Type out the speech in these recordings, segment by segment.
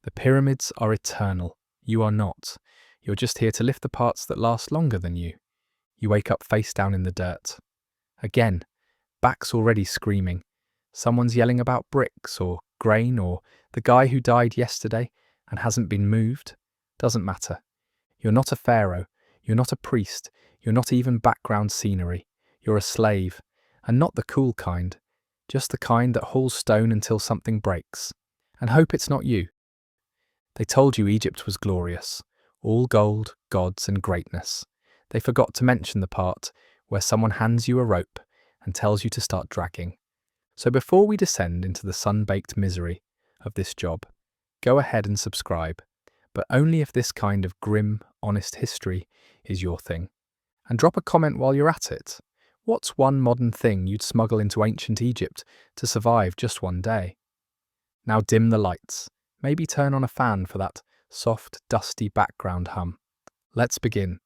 The pyramids are eternal. You are not. You're just here to lift the parts that last longer than you. You wake up face down in the dirt. Again, back's already screaming. Someone's yelling about bricks or grain or the guy who died yesterday and hasn't been moved. Doesn't matter. You're not a pharaoh. You're not a priest. You're not even background scenery. You're a slave. And not the cool kind. Just the kind that hauls stone until something breaks. And hope it's not you. They told you Egypt was glorious. All gold, gods and greatness. They forgot to mention the part where someone hands you a rope and tells you to start dragging. So before we descend into the sun-baked misery of this job, go ahead and subscribe, but only if this kind of grim, honest history is your thing. And drop a comment while you're at it. What's one modern thing you'd smuggle into ancient Egypt to survive just one day? Now dim the lights. Maybe turn on a fan for that soft, dusty background hum. Let's begin.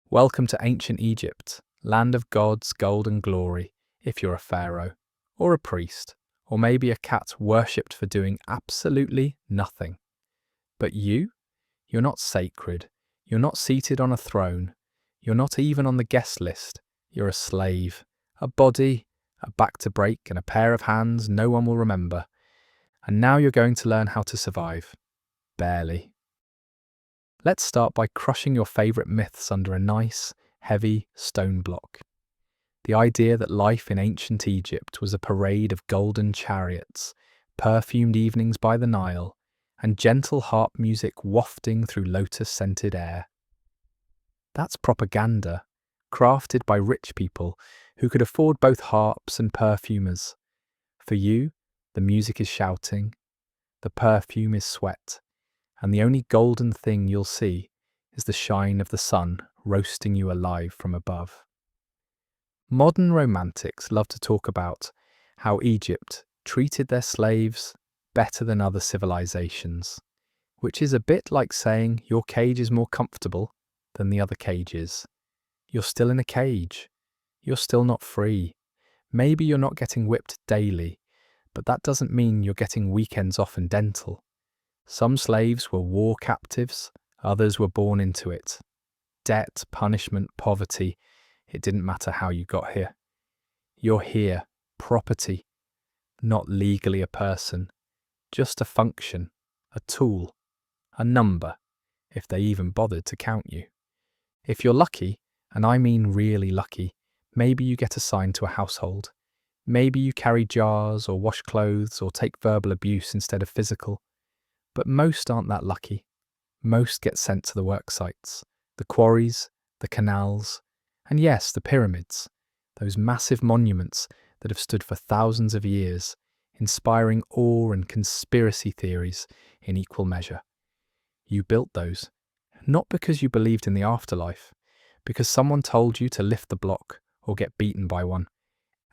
Welcome to ancient Egypt, land of gods, gold and glory, if you're a pharaoh, or a priest, or maybe a cat worshipped for doing absolutely nothing. But you're not sacred, you're not seated on a throne, you're not even on the guest list, you're a slave, a body, a back to break and a pair of hands no one will remember. And now you're going to learn how to survive. Barely. Let's start by crushing your favourite myths under a nice, heavy stone block. The idea that life in ancient Egypt was a parade of golden chariots, perfumed evenings by the Nile, and gentle harp music wafting through lotus-scented air. That's propaganda, crafted by rich people who could afford both harps and perfumers. For you, the music is shouting, the perfume is sweat, and the only golden thing you'll see is the shine of the sun roasting you alive from above. Modern romantics love to talk about how Egypt treated their slaves better than other civilizations, which is a bit like saying your cage is more comfortable than the other cages. You're still in a cage. You're still not free. Maybe you're not getting whipped daily, but that doesn't mean you're getting weekends off and dental. Some slaves were war captives, others were born into it. Debt, punishment, poverty, it didn't matter how you got here. You're here, property, not legally a person, just a function, a tool, a number, if they even bothered to count you. If you're lucky, and I mean really lucky, maybe you get assigned to a household. Maybe you carry jars or wash clothes or take verbal abuse instead of physical. But most aren't that lucky. Most get sent to the work sites, the quarries, the canals, and yes, the pyramids, those massive monuments that have stood for thousands of years, inspiring awe and conspiracy theories in equal measure. You built those, not because you believed in the afterlife, because someone told you to lift the block or get beaten by one.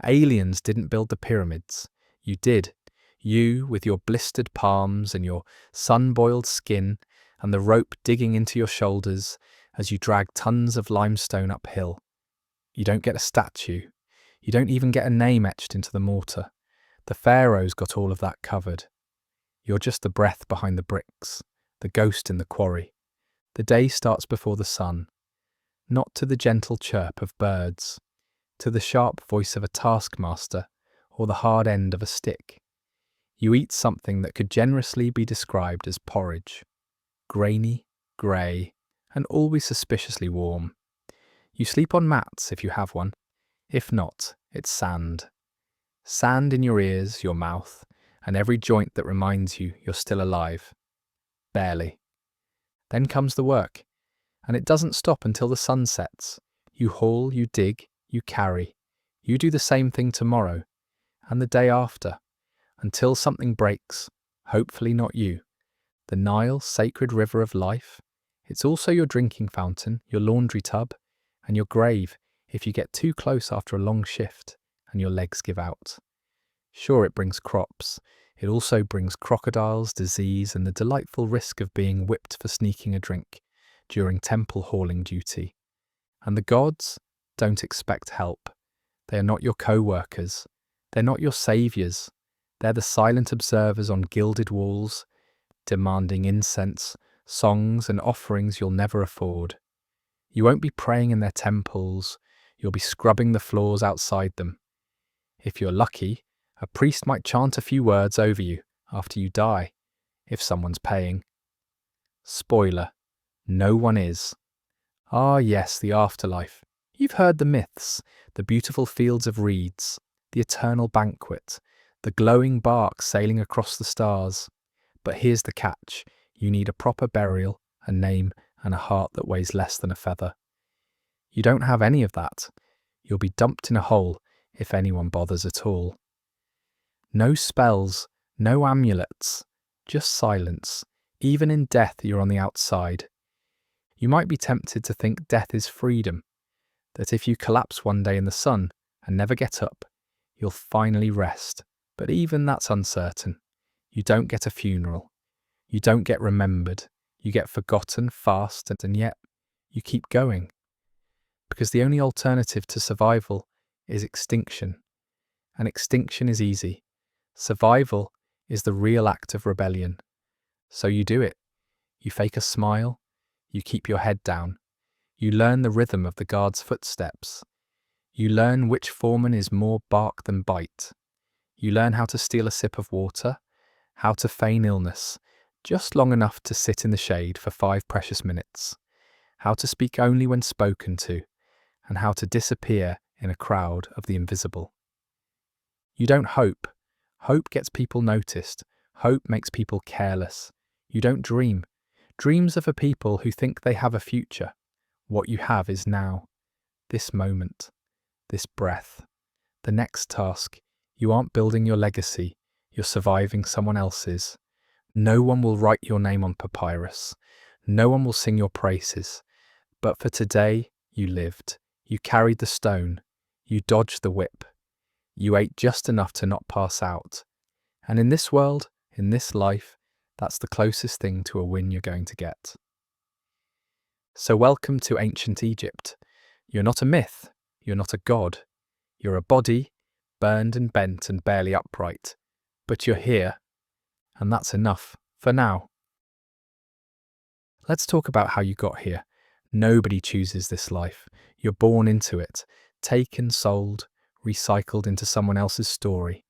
Aliens didn't build the pyramids. You did. You, with your blistered palms and your sun-boiled skin and the rope digging into your shoulders as you drag tons of limestone uphill. You don't get a statue. You don't even get a name etched into the mortar. The pharaohs got all of that covered. You're just the breath behind the bricks, the ghost in the quarry. The day starts before the sun, not to the gentle chirp of birds, to the sharp voice of a taskmaster or the hard end of a stick. You eat something that could generously be described as porridge, grainy, grey, and always suspiciously warm. You sleep on mats if you have one. If not, it's sand. Sand in your ears, your mouth, and every joint that reminds you you're still alive. Barely. Then comes the work, and it doesn't stop until the sun sets. You haul, you dig, you carry. You do the same thing tomorrow, and the day after, until something breaks, hopefully not you. The Nile, sacred river of life, it's also your drinking fountain, your laundry tub, and your grave if you get too close after a long shift and your legs give out. Sure, it brings crops. It also brings crocodiles, disease, and the delightful risk of being whipped for sneaking a drink during temple hauling duty. And the gods don't expect help. They are not your co-workers. They're not your saviours. They're the silent observers on gilded walls, demanding incense, songs, and offerings you'll never afford. You won't be praying in their temples, you'll be scrubbing the floors outside them. If you're lucky, a priest might chant a few words over you after you die, if someone's paying. Spoiler, no one is. Ah yes, the afterlife. You've heard the myths, the beautiful fields of reeds, the eternal banquet, the glowing bark sailing across the stars. But here's the catch, you need a proper burial, a name, and a heart that weighs less than a feather. You don't have any of that. You'll be dumped in a hole, if anyone bothers at all. No spells, no amulets, just silence. Even in death you're on the outside. You might be tempted to think death is freedom, that if you collapse one day in the sun and never get up, you'll finally rest. But even that's uncertain. You don't get a funeral. You don't get remembered. You get forgotten fast, and yet you keep going. Because the only alternative to survival is extinction. And extinction is easy. Survival is the real act of rebellion. So you do it. You fake a smile. You keep your head down. You learn the rhythm of the guard's footsteps. You learn which foreman is more bark than bite. You learn how to steal a sip of water, how to feign illness, just long enough to sit in the shade for 5 precious minutes, how to speak only when spoken to, and how to disappear in a crowd of the invisible. You don't hope. Hope gets people noticed. Hope makes people careless. You don't dream. Dreams are for people who think they have a future. What you have is now. This moment. This breath. The next task. You aren't building your legacy. You're surviving someone else's. No one will write your name on papyrus. No one will sing your praises. But for today, you lived. You carried the stone. You dodged the whip. You ate just enough to not pass out. And in this world, in this life, that's the closest thing to a win you're going to get. So welcome to ancient Egypt. You're not a myth. You're not a god. You're a body, burned and bent and barely upright. But you're here. And that's enough for now. Let's talk about how you got here. Nobody chooses this life. You're born into it, taken, sold, recycled into someone else's story.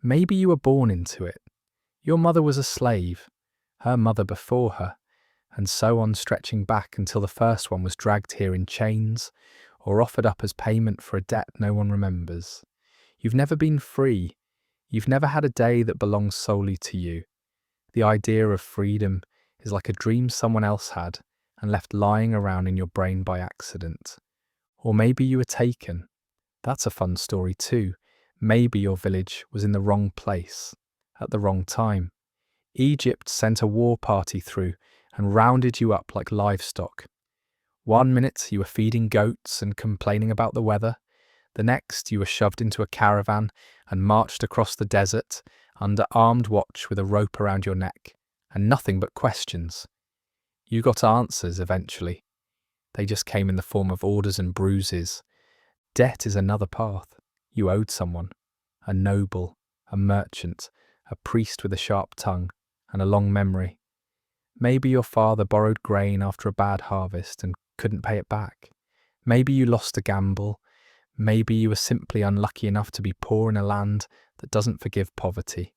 Maybe you were born into it. Your mother was a slave, her mother before her, and so on, stretching back until the first one was dragged here in chains or offered up as payment for a debt no one remembers. You've never been free. You've never had a day that belongs solely to you. The idea of freedom is like a dream someone else had and left lying around in your brain by accident. Or maybe you were taken. That's a fun story too. Maybe your village was in the wrong place, at the wrong time. Egypt sent a war party through and rounded you up like livestock. One minute you were feeding goats and complaining about the weather. The next you were shoved into a caravan and marched across the desert under armed watch with a rope around your neck, and nothing but questions. You got answers eventually. They just came in the form of orders and bruises. Debt is another path. You owed someone, a noble, a merchant, a priest with a sharp tongue and a long memory. Maybe your father borrowed grain after a bad harvest and couldn't pay it back. Maybe you lost a gamble. Maybe you were simply unlucky enough to be poor in a land that doesn't forgive poverty.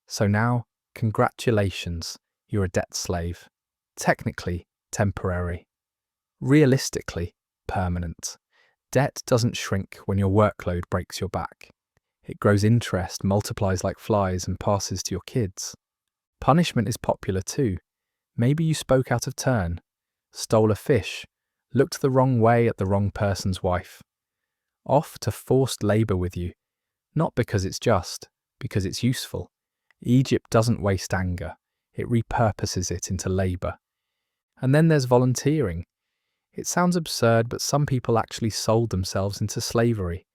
So now, congratulations, you're a debt slave. Technically, temporary. Realistically, permanent. Debt doesn't shrink when your workload breaks your back. It grows interest, multiplies like flies, and passes to your kids. Punishment is popular too. Maybe you spoke out of turn, stole a fish, looked the wrong way at the wrong person's wife. Off to forced labour with you, not because it's just, because it's useful. Egypt doesn't waste anger, it repurposes it into labour. And then there's volunteering. It sounds absurd, but some people actually sold themselves into slavery.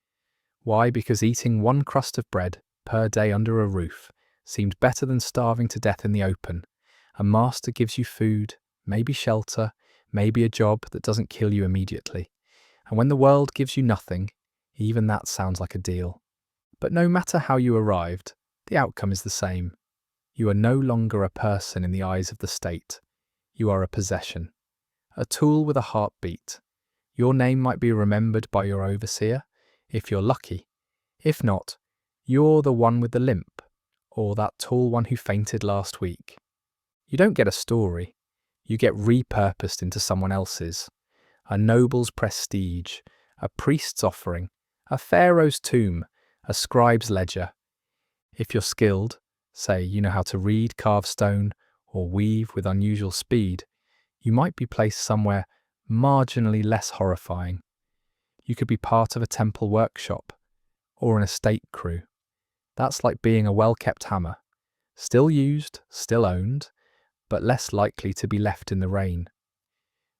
Why? Because eating one crust of bread per day under a roof seemed better than starving to death in the open. A master gives you food, maybe shelter, maybe a job that doesn't kill you immediately. And when the world gives you nothing, even that sounds like a deal. But no matter how you arrived, the outcome is the same. You are no longer a person in the eyes of the state. You are a possession, a tool with a heartbeat. Your name might be remembered by your overseer, if you're lucky. If not, you're the one with the limp, or that tall one who fainted last week. You don't get a story. You get repurposed into someone else's. A noble's prestige, a priest's offering, a pharaoh's tomb, a scribe's ledger. If you're skilled, say you know how to read, carve stone, or weave with unusual speed, you might be placed somewhere marginally less horrifying. You could be part of a temple workshop, or an estate crew. That's like being a well-kept hammer. Still used, still owned, but less likely to be left in the rain.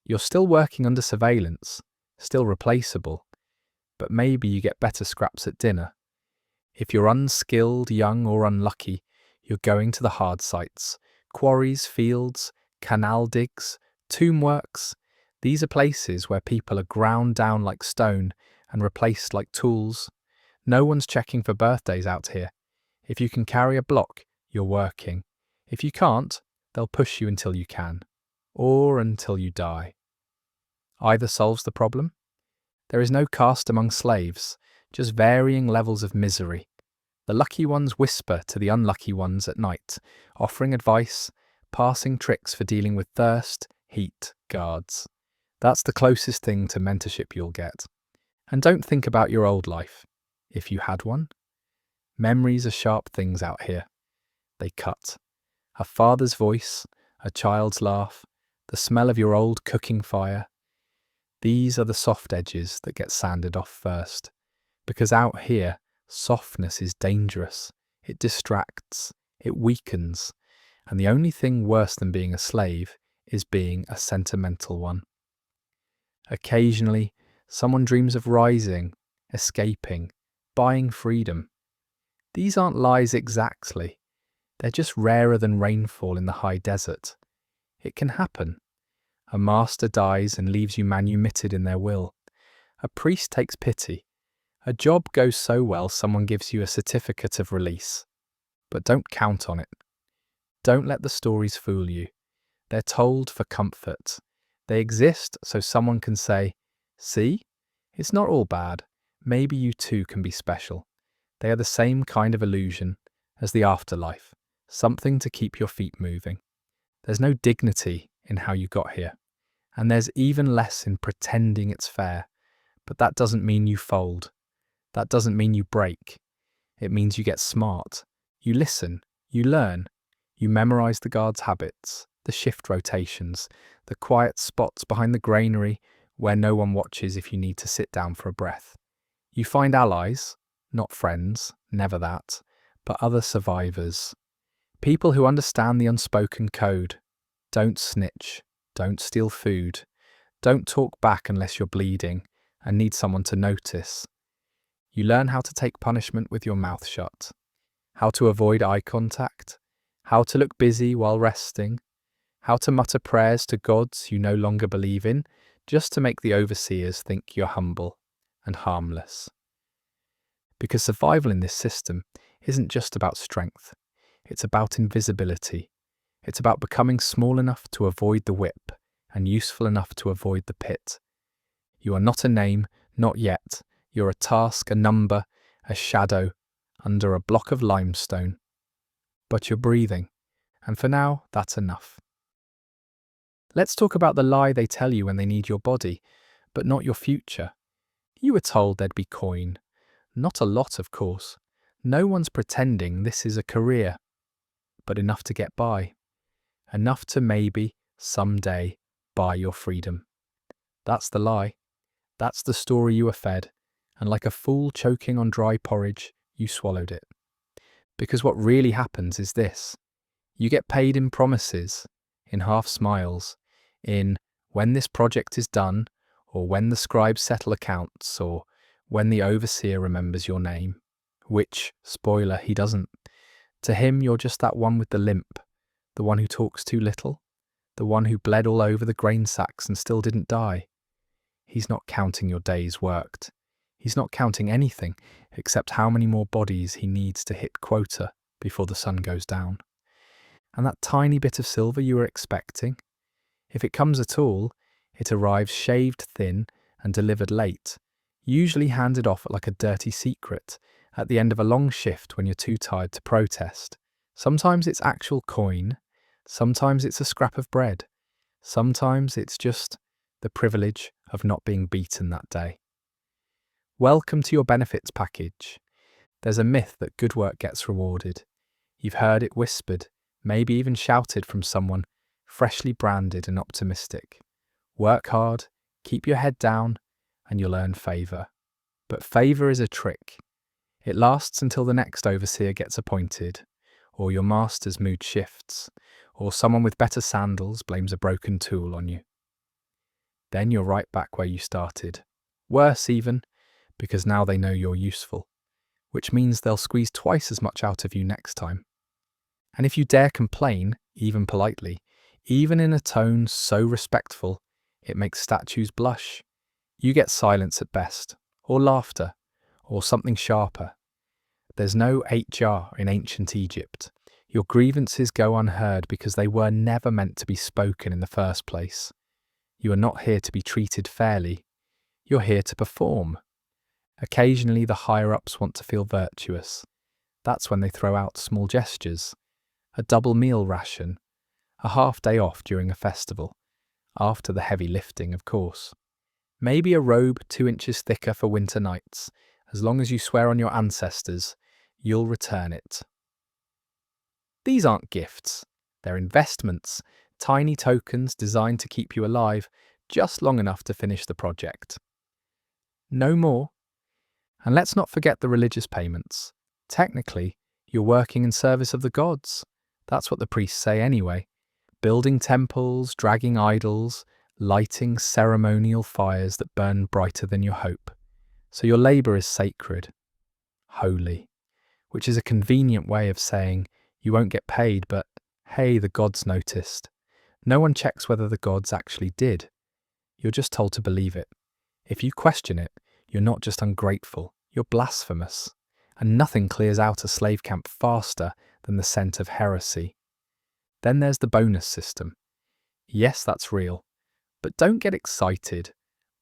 You're still working under surveillance, still replaceable, but maybe you get better scraps at dinner. If you're unskilled, young, or unlucky, you're going to the hard sites, quarries, fields, canal digs, tomb works. These are places where people are ground down like stone and replaced like tools. No one's checking for birthdays out here. If you can carry a block, you're working. If you can't, they'll push you until you can, or until you die. Either solves the problem. There is no caste among slaves, just varying levels of misery. The lucky ones whisper to the unlucky ones at night, offering advice, passing tricks for dealing with thirst, heat, guards. That's the closest thing to mentorship you'll get. And don't think about your old life, if you had one. Memories are sharp things out here. They cut. A father's voice, a child's laugh, the smell of your old cooking fire. These are the soft edges that get sanded off first. Because out here, softness is dangerous. It distracts, it weakens, and the only thing worse than being a slave is being a sentimental one. Occasionally, someone dreams of rising, escaping, buying freedom. These aren't lies exactly. They're just rarer than rainfall in the high desert. It can happen. A master dies and leaves you manumitted in their will. A priest takes pity. A job goes so well someone gives you a certificate of release. But don't count on it. Don't let the stories fool you. They're told for comfort. They exist so someone can say, "See? It's not all bad. Maybe you too can be special." They are the same kind of illusion as the afterlife, something to keep your feet moving. There's no dignity in how you got here, and there's even less in pretending it's fair. But that doesn't mean you fold. That doesn't mean you break. It means you get smart. You listen. You learn. You memorize the guards' habits, the shift rotations, the quiet spots behind the granary where no one watches if you need to sit down for a breath. You find allies, not friends, never that, but other survivors. People who understand the unspoken code. Don't snitch. Don't steal food. Don't talk back unless you're bleeding and need someone to notice. You learn how to take punishment with your mouth shut, how to avoid eye contact, how to look busy while resting, how to mutter prayers to gods you no longer believe in, just to make the overseers think you're humble and harmless. Because survival in this system isn't just about strength, it's about invisibility. It's about becoming small enough to avoid the whip and useful enough to avoid the pit. You are not a name, not yet. You're a task, a number, a shadow, under a block of limestone. But you're breathing, and for now, that's enough. Let's talk about the lie they tell you when they need your body, but not your future. You were told there'd be coin. Not a lot, of course. No one's pretending this is a career, but enough to get by. Enough to maybe, someday, buy your freedom. That's the lie. That's the story you were fed, and like a fool choking on dry porridge, you swallowed it. Because what really happens is this. You get paid in promises, in half smiles, in when this project is done, or when the scribes settle accounts, or when the overseer remembers your name. Which, spoiler, he doesn't. To him, you're just that one with the limp, the one who talks too little, the one who bled all over the grain sacks and still didn't die. He's not counting your days worked. He's not counting anything except how many more bodies he needs to hit quota before the sun goes down. And that tiny bit of silver you were expecting, if it comes at all, it arrives shaved thin and delivered late, usually handed off like a dirty secret at the end of a long shift when you're too tired to protest. Sometimes it's actual coin, sometimes it's a scrap of bread, sometimes it's just the privilege of not being beaten that day. Welcome to your benefits package. There's a myth that good work gets rewarded. You've heard it whispered, maybe even shouted from someone freshly branded and optimistic. Work hard, keep your head down, and you'll earn favour. But favour is a trick. It lasts until the next overseer gets appointed, or your master's mood shifts, or someone with better sandals blames a broken tool on you. Then you're right back where you started. Worse even, because now they know you're useful, which means they'll squeeze twice as much out of you next time. And if you dare complain, even politely, even in a tone so respectful, it makes statues blush. You get silence at best, or laughter, or something sharper. There's no HR in ancient Egypt. Your grievances go unheard because they were never meant to be spoken in the first place. You are not here to be treated fairly. You're here to perform. Occasionally the higher-ups want to feel virtuous. That's when they throw out small gestures. A double meal ration. A half day off during a festival. After the heavy lifting, of course. Maybe a robe 2 inches thicker for winter nights. As long as you swear on your ancestors, you'll return it. These aren't gifts. They're investments. Tiny tokens designed to keep you alive just long enough to finish the project. No more. And let's not forget the religious payments. Technically, you're working in service of the gods. That's what the priests say anyway. Building temples, dragging idols, lighting ceremonial fires that burn brighter than your hope. So your labour is sacred, holy, which is a convenient way of saying you won't get paid, but hey, the gods noticed. No one checks whether the gods actually did. You're just told to believe it. If you question it, you're not just ungrateful, you're blasphemous. And nothing clears out a slave camp faster than the scent of heresy. Then there's the bonus system. Yes, that's real. But don't get excited.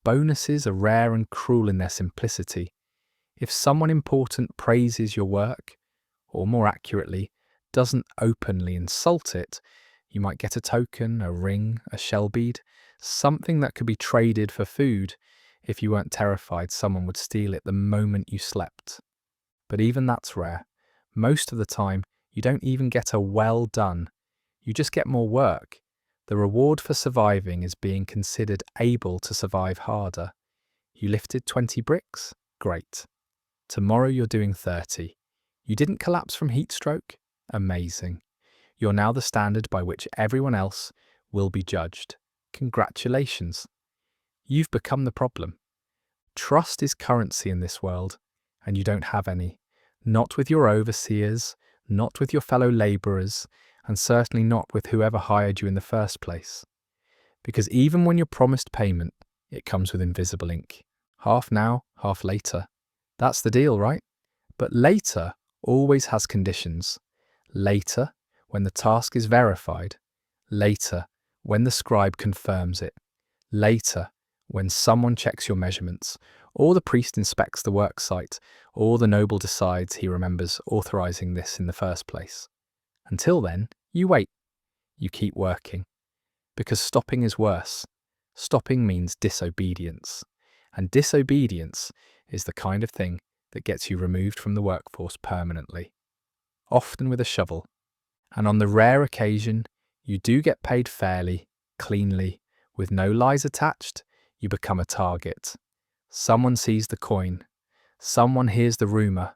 Bonuses are rare and cruel in their simplicity. If someone important praises your work, or more accurately, doesn't openly insult it, you might get a token, a ring, a shell bead, something that could be traded for food if you weren't terrified someone would steal it the moment you slept. But even that's rare. Most of the time, you don't even get a well done. You just get more work. The reward for surviving is being considered able to survive harder. You lifted 20 bricks? Great. Tomorrow you're doing 30. You didn't collapse from heat stroke? Amazing. You're now the standard by which everyone else will be judged. Congratulations. You've become the problem. Trust is currency in this world, and you don't have any. Not with your overseers, not with your fellow labourers, and certainly not with whoever hired you in the first place. Because even when you're promised payment, it comes with invisible ink. Half now, half later. That's the deal, right? But later always has conditions. Later, when the task is verified. Later, when the scribe confirms it. Later, when someone checks your measurements, or the priest inspects the work site, or the noble decides he remembers authorizing this in the first place. Until then, you wait. You keep working. Because stopping is worse. Stopping means disobedience. And disobedience is the kind of thing that gets you removed from the workforce permanently. Often with a shovel. And on the rare occasion, you do get paid fairly, cleanly, with no lies attached, you become a target. Someone sees the coin. Someone hears the rumour.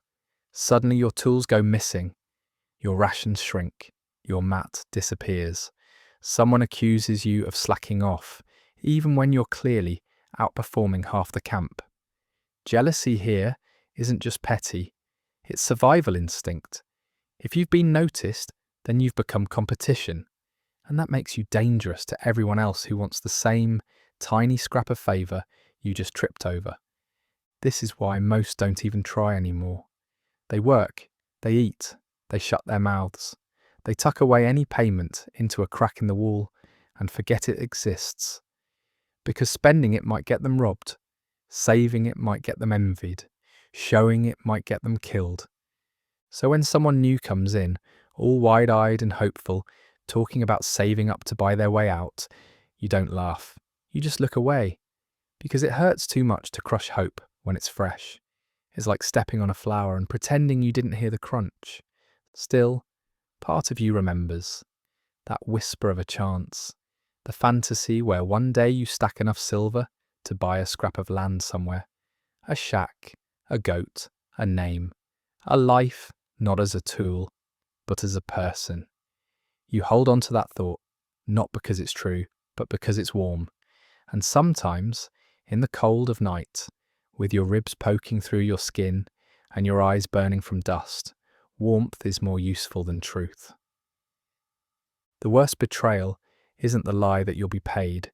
Suddenly your tools go missing. Your rations shrink. Your mat disappears. Someone accuses you of slacking off, even when you're clearly outperforming half the camp. Jealousy here isn't just petty, it's survival instinct. If you've been noticed, then you've become competition, and that makes you dangerous to everyone else who wants the same tiny scrap of favour you just tripped over. This is why most don't even try anymore. They work, they eat, They shut their mouths. They tuck away any payment into a crack in the wall and forget it exists. Because spending it might get them robbed, saving it might get them envied, showing it might get them killed. So when someone new comes in, all wide-eyed and hopeful, talking about saving up to buy their way out, you don't laugh. You just look away, because it hurts too much to crush hope when it's fresh. It's like stepping on a flower and pretending you didn't hear the crunch. Still, part of you remembers. That whisper of a chance. The fantasy where one day you stack enough silver to buy a scrap of land somewhere. A shack, a goat, a name. A life, not as a tool, but as a person. You hold on to that thought, not because it's true, but because it's warm. And sometimes, in the cold of night, with your ribs poking through your skin and your eyes burning from dust, warmth is more useful than truth. The worst betrayal isn't the lie that you'll be paid.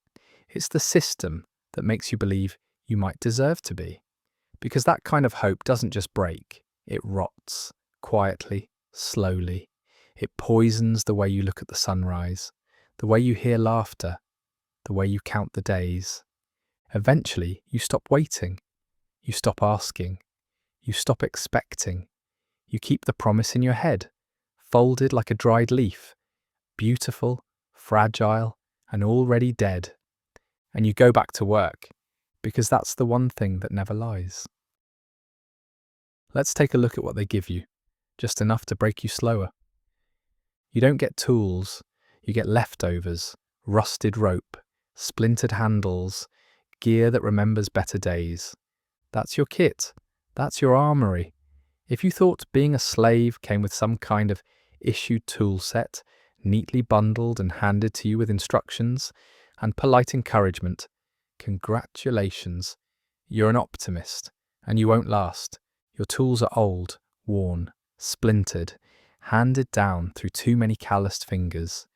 It's the system that makes you believe you might deserve to be. Because that kind of hope doesn't just break, it rots, quietly, slowly. It poisons the way you look at the sunrise, the way you hear laughter, the way you count the days. Eventually, you stop waiting. You stop asking. You stop expecting. You keep the promise in your head, folded like a dried leaf, beautiful, fragile, and already dead. And you go back to work, because that's the one thing that never lies. Let's take a look at what they give you, just enough to break you slower. You don't get tools, you get leftovers, rusted rope, splintered handles, gear that remembers better days. That's your kit. That's your armory. If you thought being a slave came with some kind of issued tool set, neatly bundled and handed to you with instructions and polite encouragement, congratulations. You're an optimist, and you won't last. Your tools are old, worn, splintered, handed down through too many calloused fingers.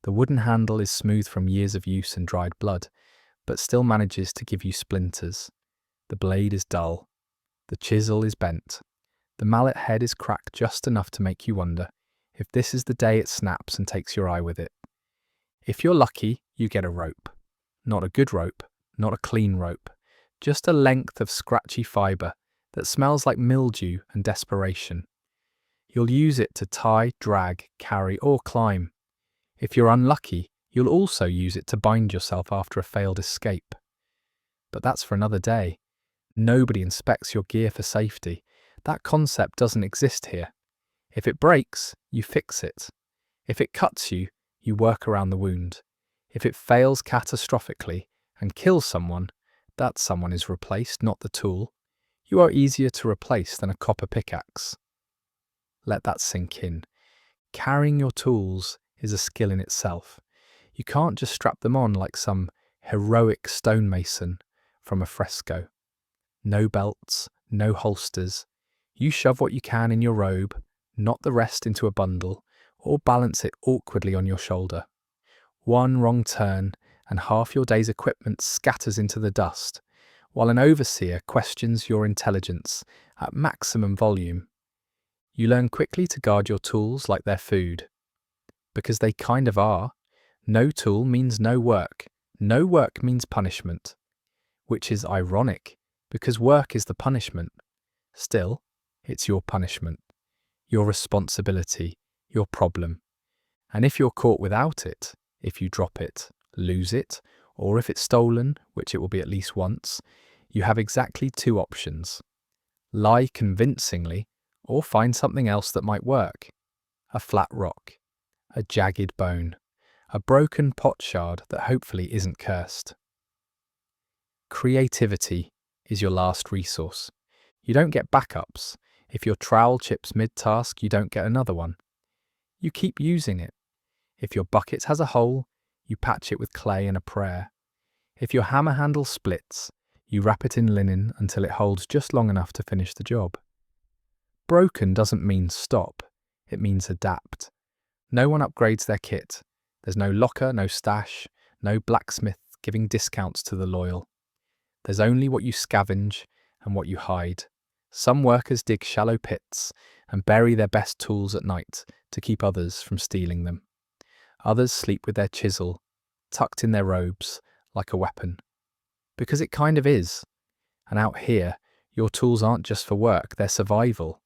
The wooden handle is smooth from years of use and dried blood, but still manages to give you splinters. The blade is dull. The chisel is bent. The mallet head is cracked just enough to make you wonder if this is the day it snaps and takes your eye with it. If you're lucky, you get a rope. Not a good rope, not a clean rope, just a length of scratchy fibre that smells like mildew and desperation. You'll use it to tie, drag, carry, or climb. If you're unlucky, you'll also use it to bind yourself after a failed escape. But that's for another day. Nobody inspects your gear for safety. That concept doesn't exist here. If it breaks, you fix it. If it cuts you, you work around the wound. If it fails catastrophically and kills someone, that someone is replaced, not the tool. You are easier to replace than a copper pickaxe. Let that sink in. Carrying your tools is a skill in itself. You can't just strap them on like some heroic stonemason from a fresco. No belts, no holsters. You shove what you can in your robe, knot the rest into a bundle, or balance it awkwardly on your shoulder. One wrong turn, and half your day's equipment scatters into the dust, while an overseer questions your intelligence at maximum volume. You learn quickly to guard your tools like they're food. Because they kind of are. No tool means no work. No work means punishment. Which is ironic, because work is the punishment. Still, it's your punishment, your responsibility, your problem. And if you're caught without it, if you drop it, lose it, or if it's stolen, which it will be at least once, you have exactly two options. Lie convincingly, or find something else that might work. A flat rock, a jagged bone, a broken pot shard that hopefully isn't cursed. Creativity is your last resource. You don't get backups. If your trowel chips mid-task, you don't get another one. You keep using it. If your bucket has a hole, you patch it with clay and a prayer. If your hammer handle splits, you wrap it in linen until it holds just long enough to finish the job. Broken doesn't mean stop, it means adapt. No one upgrades their kit. There's no locker, no stash, no blacksmith giving discounts to the loyal. There's only what you scavenge and what you hide. Some workers dig shallow pits and bury their best tools at night to keep others from stealing them. Others sleep with their chisel tucked in their robes like a weapon. Because it kind of is. And out here, your tools aren't just for work, they're survival.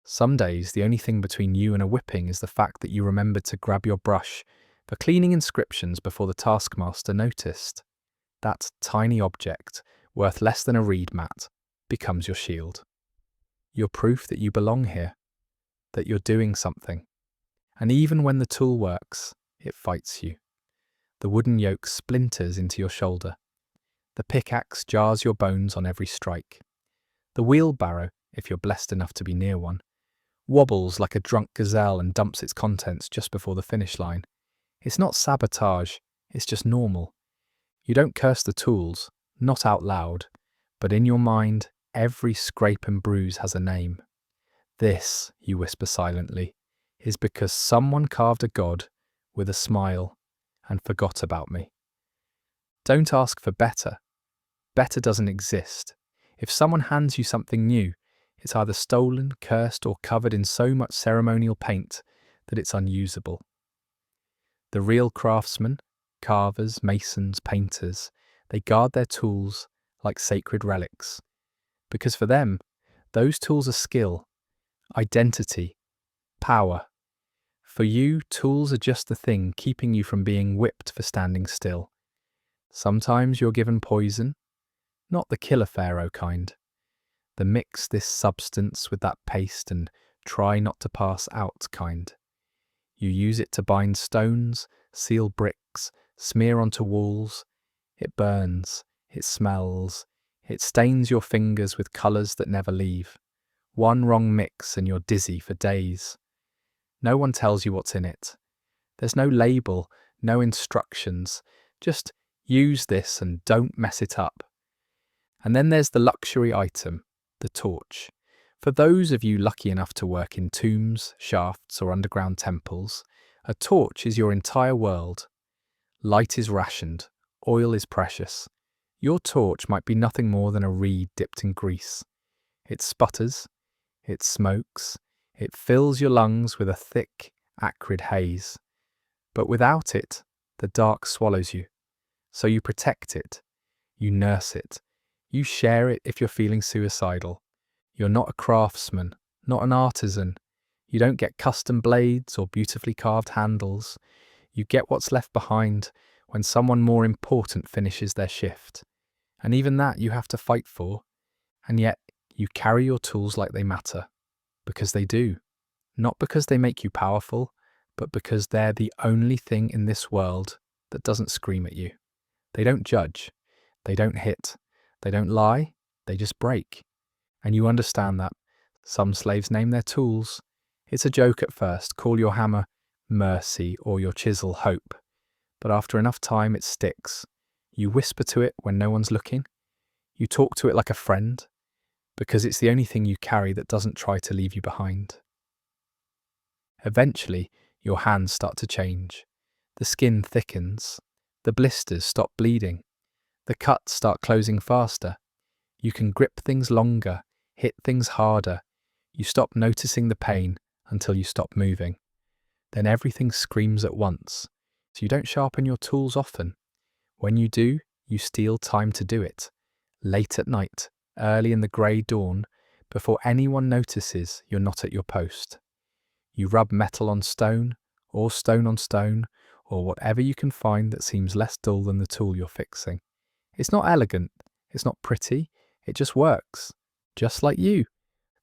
Some days, the only thing between you and a whipping is the fact that you remembered to grab your brush for cleaning inscriptions before the taskmaster noticed. That tiny object, worth less than a reed mat, becomes your shield. Your proof that you belong here, that you're doing something. And even when the tool works, it fights you. The wooden yoke splinters into your shoulder. The pickaxe jars your bones on every strike. The wheelbarrow, if you're blessed enough to be near one, wobbles like a drunk gazelle and dumps its contents just before the finish line. It's not sabotage, it's just normal. You don't curse the tools, not out loud, but in your mind, every scrape and bruise has a name. This, you whisper silently, is because someone carved a god with a smile and forgot about me. Don't ask for better. Better doesn't exist. If someone hands you something new, it's either stolen, cursed, or covered in so much ceremonial paint that it's unusable. The real craftsmen, carvers, masons, painters, they guard their tools like sacred relics. Because for them, those tools are skill, identity, power. For you, tools are just the thing keeping you from being whipped for standing still. Sometimes you're given poison, not the killer pharaoh kind. The mix this substance with that paste and try not to pass out kind. You use it to bind stones, seal bricks, smear onto walls. It burns, it smells, it stains your fingers with colours that never leave. One wrong mix and you're dizzy for days. No one tells you what's in it. There's no label, no instructions. Just use this and don't mess it up. And then there's the luxury item, the torch. For those of you lucky enough to work in tombs, shafts, or underground temples, a torch is your entire world. Light is rationed, oil is precious. Your torch might be nothing more than a reed dipped in grease. It sputters, it smokes, it fills your lungs with a thick, acrid haze. But without it, the dark swallows you. So you protect it, you nurse it, you share it if you're feeling suicidal. You're not a craftsman, not an artisan. You don't get custom blades or beautifully carved handles. You get what's left behind when someone more important finishes their shift. And even that you have to fight for. And yet you carry your tools like they matter. Because they do. Not because they make you powerful, but because they're the only thing in this world that doesn't scream at you. They don't judge. They don't hit. They don't lie. They just break. And you understand that. Some slaves name their tools. It's a joke at first. Call your hammer mercy or your chisel hope. But after enough time, it sticks. You whisper to it when no one's looking. You talk to it like a friend, because it's the only thing you carry that doesn't try to leave you behind. Eventually, your hands start to change. The skin thickens. The blisters stop bleeding. The cuts start closing faster. You can grip things longer, hit things harder. You stop noticing the pain until you stop moving. Then everything screams at once. So you don't sharpen your tools often. When you do, you steal time to do it. Late at night, early in the grey dawn, before anyone notices you're not at your post. You rub metal on stone, or stone on stone, or whatever you can find that seems less dull than the tool you're fixing. It's not elegant, it's not pretty, it just works. Just like you.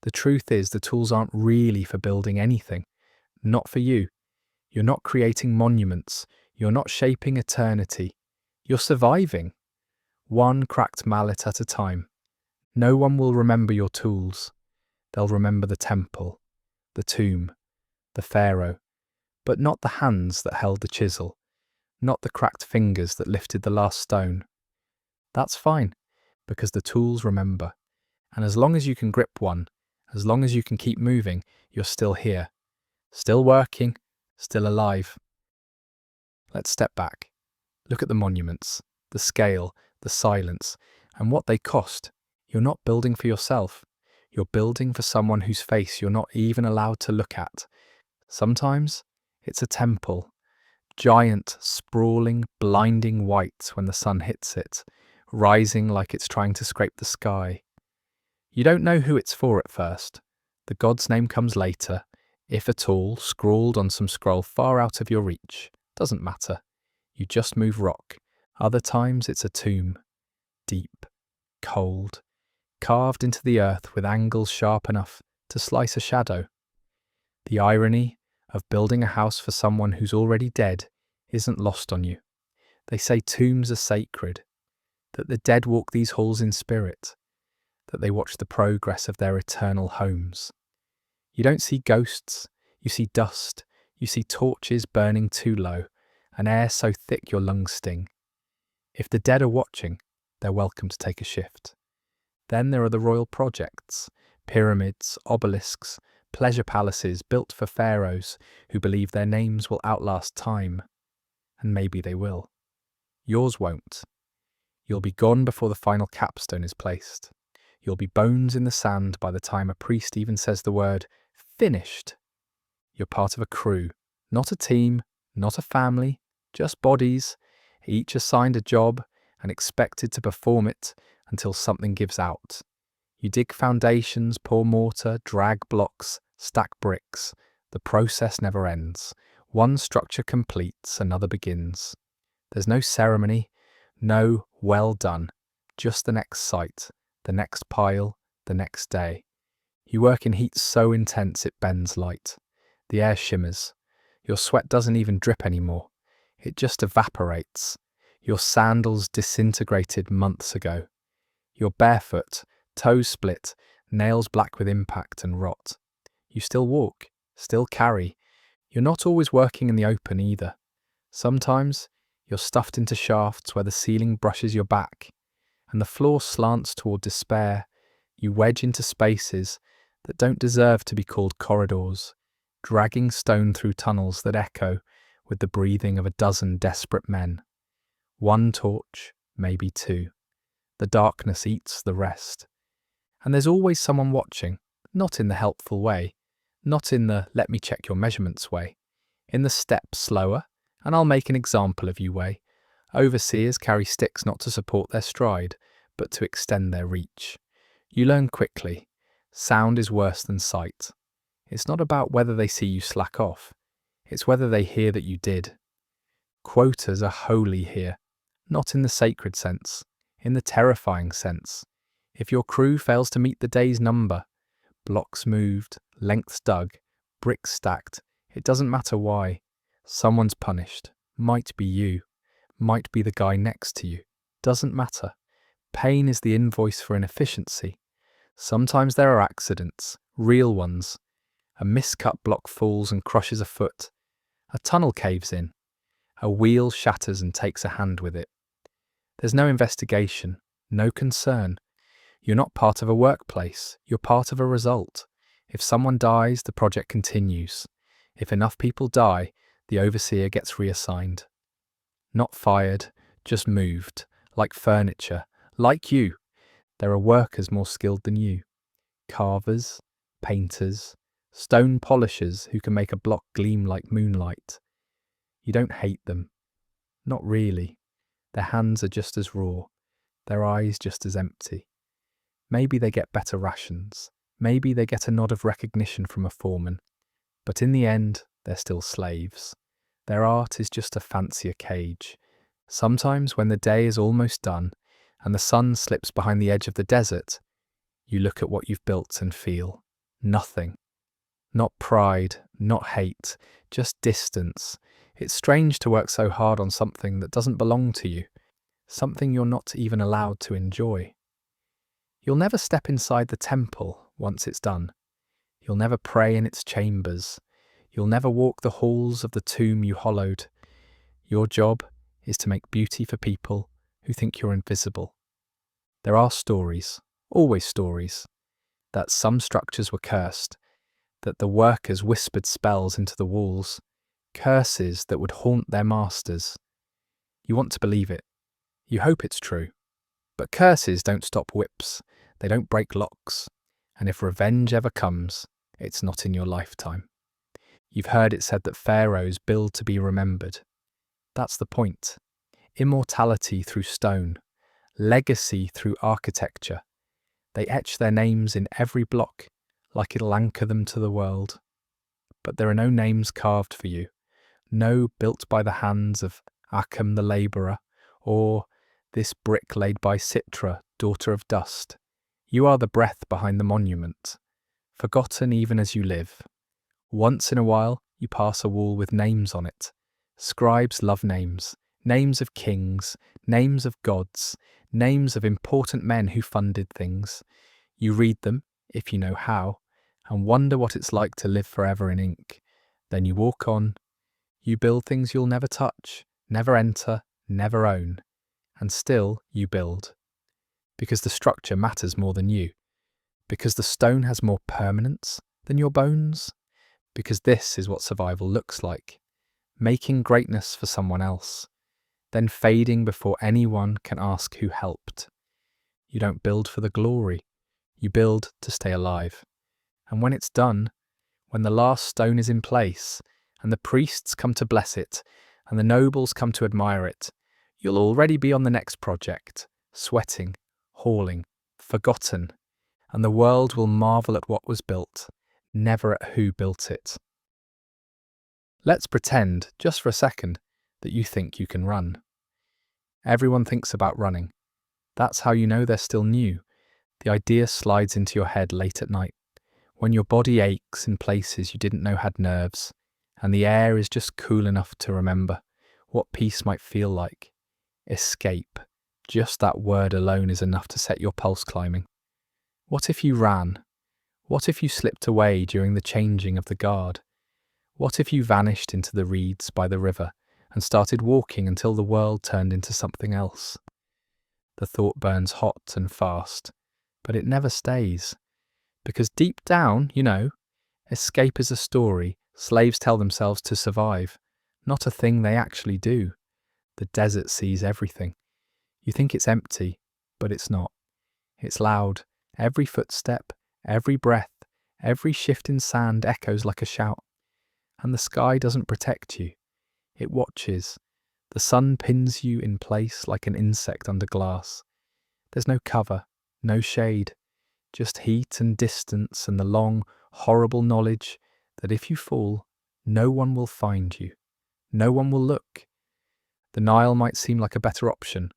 The truth is the tools aren't really for building anything. Not for you. You're not creating monuments. You're not shaping eternity. You're surviving. One cracked mallet at a time. No one will remember your tools. They'll remember the temple, the tomb, the pharaoh, but not the hands that held the chisel, not the cracked fingers that lifted the last stone. That's fine, because the tools remember. And as long as you can grip one, as long as you can keep moving, you're still here. Still working, still alive. Let's step back. Look at the monuments, the scale, the silence, and what they cost. You're not building for yourself. You're building for someone whose face you're not even allowed to look at. Sometimes it's a temple, giant, sprawling, blinding white when the sun hits it, rising like it's trying to scrape the sky. You don't know who it's for at first. The god's name comes later, if at all, scrawled on some scroll far out of your reach. Doesn't matter. You just move rock. Other times it's a tomb, deep, cold, carved into the earth with angles sharp enough to slice a shadow. The irony of building a house for someone who's already dead isn't lost on you. They say tombs are sacred, that the dead walk these halls in spirit, that they watch the progress of their eternal homes. You don't see ghosts, you see dust, you see torches burning too low, an air so thick your lungs sting. If the dead are watching, they're welcome to take a shift. Then there are the royal projects, pyramids, obelisks, pleasure palaces built for pharaohs who believe their names will outlast time. And maybe they will. Yours won't. You'll be gone before the final capstone is placed. You'll be bones in the sand by the time a priest even says the word finished. You're part of a crew, not a team, not a family, just bodies, each assigned a job and expected to perform it until something gives out. You dig foundations, pour mortar, drag blocks, stack bricks. The process never ends. One structure completes, another begins. There's no ceremony, no well done, just the next site, the next pile, the next day. You work in heat so intense it bends light. The air shimmers. Your sweat doesn't even drip anymore. It just evaporates. Your sandals disintegrated months ago. You're barefoot, toes split, nails black with impact and rot. You still walk, still carry. You're not always working in the open either. Sometimes you're stuffed into shafts where the ceiling brushes your back and the floor slants toward despair. You wedge into spaces that don't deserve to be called corridors, dragging stone through tunnels that echo with the breathing of a dozen desperate men. One torch, maybe two. The darkness eats the rest. And there's always someone watching, not in the helpful way, not in the let me check your measurements way, in the step slower, and I'll make an example of you way. Overseers carry sticks not to support their stride, but to extend their reach. You learn quickly. Sound is worse than sight. It's not about whether they see you slack off. It's whether they hear that you did. Quotas are holy here, not in the sacred sense, in the terrifying sense. If your crew fails to meet the day's number, blocks moved, lengths dug, bricks stacked, it doesn't matter why. Someone's punished. Might be you. Might be the guy next to you. Doesn't matter. Pain is the invoice for inefficiency. Sometimes there are accidents, real ones. A miscut block falls and crushes a foot. A tunnel caves in. A wheel shatters and takes a hand with it. There's no investigation, no concern. You're not part of a workplace, you're part of a result. If someone dies, the project continues. If enough people die, the overseer gets reassigned. Not fired, just moved, like furniture, like you. There are workers more skilled than you. Carvers, painters, stone polishers who can make a block gleam like moonlight. You don't hate them. Not really. Their hands are just as raw, their eyes just as empty. Maybe they get better rations. Maybe they get a nod of recognition from a foreman. But in the end, they're still slaves. Their art is just a fancier cage. Sometimes when the day is almost done and the sun slips behind the edge of the desert, you look at what you've built and feel nothing. Not pride, not hate, just distance. It's strange to work so hard on something that doesn't belong to you, something you're not even allowed to enjoy. You'll never step inside the temple once it's done. You'll never pray in its chambers. You'll never walk the halls of the tomb you hollowed. Your job is to make beauty for people who think you're invisible. There are stories, always stories, that some structures were cursed, that the workers whispered spells into the walls, curses that would haunt their masters. You want to believe it. You hope it's true. But curses don't stop whips. They don't break locks. And if revenge ever comes, it's not in your lifetime. You've heard it said that pharaohs build to be remembered. That's the point. Immortality through stone, legacy through architecture. They etch their names in every block, like it'll anchor them to the world. But there are no names carved for you, no built by the hands of Achem the labourer, or this brick laid by Citra, daughter of dust. You are the breath behind the monument, forgotten even as you live. Once in a while, you pass a wall with names on it. Scribes love names, names of kings, names of gods, names of important men who funded things. You read them, if you know how, and wonder what it's like to live forever in ink. Then you walk on. You build things you'll never touch, never enter, never own. And still you build. Because the structure matters more than you. Because the stone has more permanence than your bones. Because this is what survival looks like. Making greatness for someone else. Then fading before anyone can ask who helped. You don't build for the glory. You build to stay alive. And when it's done, when the last stone is in place, and the priests come to bless it, and the nobles come to admire it, you'll already be on the next project, sweating, hauling, forgotten, and the world will marvel at what was built, never at who built it. Let's pretend, just for a second, that you think you can run. Everyone thinks about running. That's how you know they're still new. The idea slides into your head late at night, when your body aches in places you didn't know had nerves, and the air is just cool enough to remember what peace might feel like. Escape. Just that word alone is enough to set your pulse climbing. What if you ran? What if you slipped away during the changing of the guard? What if you vanished into the reeds by the river and started walking until the world turned into something else? The thought burns hot and fast, but it never stays. Because deep down, escape is a story slaves tell themselves to survive, not a thing they actually do. The desert sees everything. You think it's empty, but it's not. It's loud. Every footstep, every breath, every shift in sand echoes like a shout. And the sky doesn't protect you. It watches. The sun pins you in place like an insect under glass. There's no cover, no shade, just heat and distance and the long, horrible knowledge that if you fall, no one will find you. No one will look. The Nile might seem like a better option.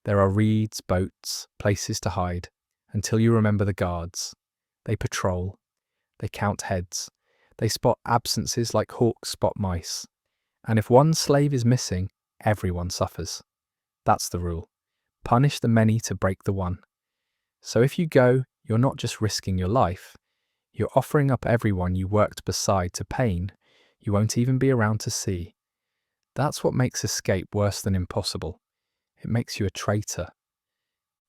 There are reeds, boats, places to hide, until you remember the guards. They patrol. They count heads. They spot absences like hawks spot mice. And if one slave is missing, everyone suffers. That's the rule. Punish the many to break the one. So if you go, you're not just risking your life. You're offering up everyone you worked beside to pain you won't even be around to see. That's what makes escape worse than impossible. It makes you a traitor.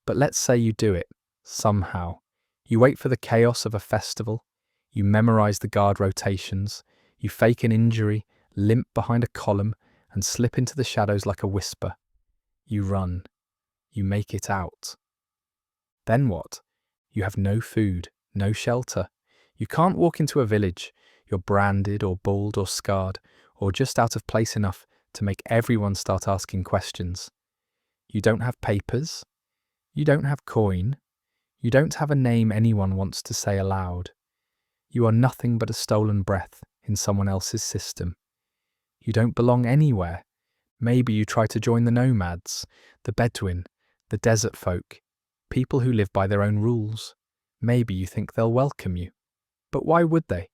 But let's say you do it, somehow. You wait for the chaos of a festival. You memorize the guard rotations. You fake an injury, limp behind a column, and slip into the shadows like a whisper. You run. You make it out. Then what? You have no food, no shelter. You can't walk into a village. You're branded or bald or scarred, or just out of place enough to make everyone start asking questions. You don't have papers. You don't have coin. You don't have a name anyone wants to say aloud. You are nothing but a stolen breath in someone else's system. You don't belong anywhere. Maybe you try to join the nomads, the Bedouin, the desert folk, people who live by their own rules. Maybe you think they'll welcome you. But why would they?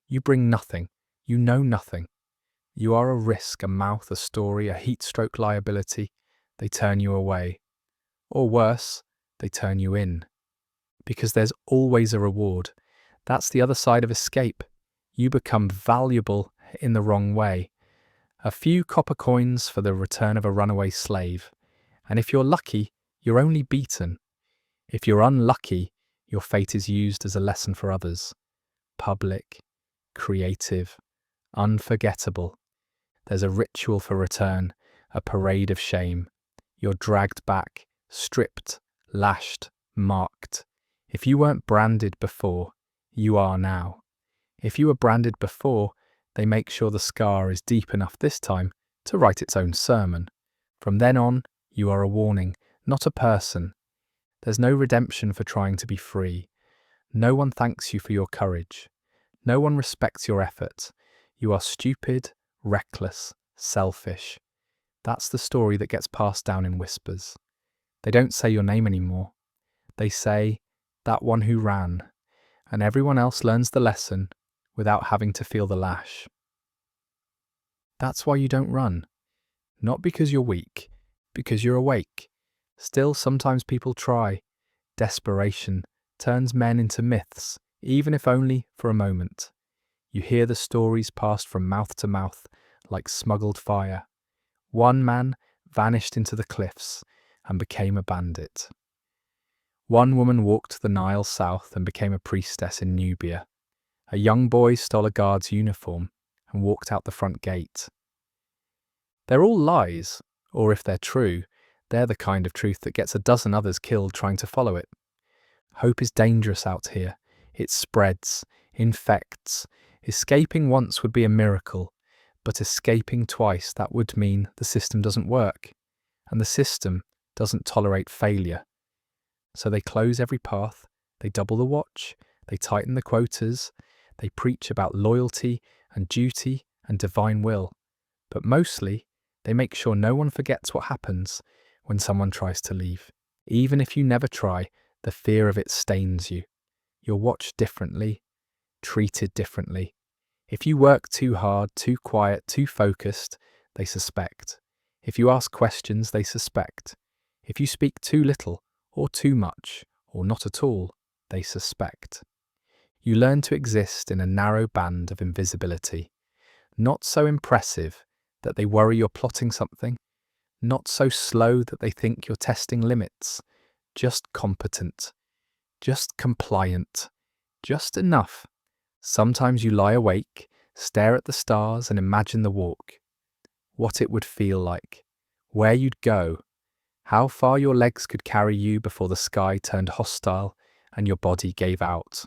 You bring nothing. You know nothing. You are a risk, a mouth, a story, a heat-stroke liability. They turn you away. Or worse, they turn you in. Because there's always a reward. That's the other side of escape. You become valuable in the wrong way. A few copper coins for the return of a runaway slave. And if you're lucky, you're only beaten. If you're unlucky, your fate is used as a lesson for others. Public, creative, unforgettable. There's a ritual for return, a parade of shame. You're dragged back, stripped, lashed, marked. If you weren't branded before, you are now. If you were branded before, they make sure the scar is deep enough this time to write its own sermon. From then on, you are a warning, not a person. There's no redemption for trying to be free. No one thanks you for your courage. No one respects your effort. You are stupid, reckless, selfish. That's the story that gets passed down in whispers. They don't say your name anymore. They say, that one who ran, and everyone else learns the lesson without having to feel the lash. That's why you don't run. Not because you're weak, because you're awake. Still, sometimes people try. Desperation turns men into myths, even if only for a moment. You hear the stories passed from mouth to mouth like smuggled fire. One man vanished into the cliffs and became a bandit. One woman walked the Nile south and became a priestess in Nubia. A young boy stole a guard's uniform and walked out the front gate. They're all lies, or if they're true, they're the kind of truth that gets a dozen others killed trying to follow it. Hope is dangerous out here. It spreads, infects. Escaping once would be a miracle, but escaping twice, that would mean the system doesn't work, and the system doesn't tolerate failure. So they close every path, they double the watch, they tighten the quotas, they preach about loyalty and duty and divine will, but mostly they make sure no one forgets what happens when someone tries to leave. Even if you never try, the fear of it stains you. You're watched differently, treated differently. If you work too hard, too quiet, too focused, they suspect. If you ask questions, they suspect. If you speak too little, or too much, or not at all, they suspect. You learn to exist in a narrow band of invisibility, not so impressive that they worry you're plotting something, not so slow that they think you're testing limits, just competent, just compliant, just enough. Sometimes you lie awake, stare at the stars and imagine the walk, what it would feel like, where you'd go, how far your legs could carry you before the sky turned hostile and your body gave out.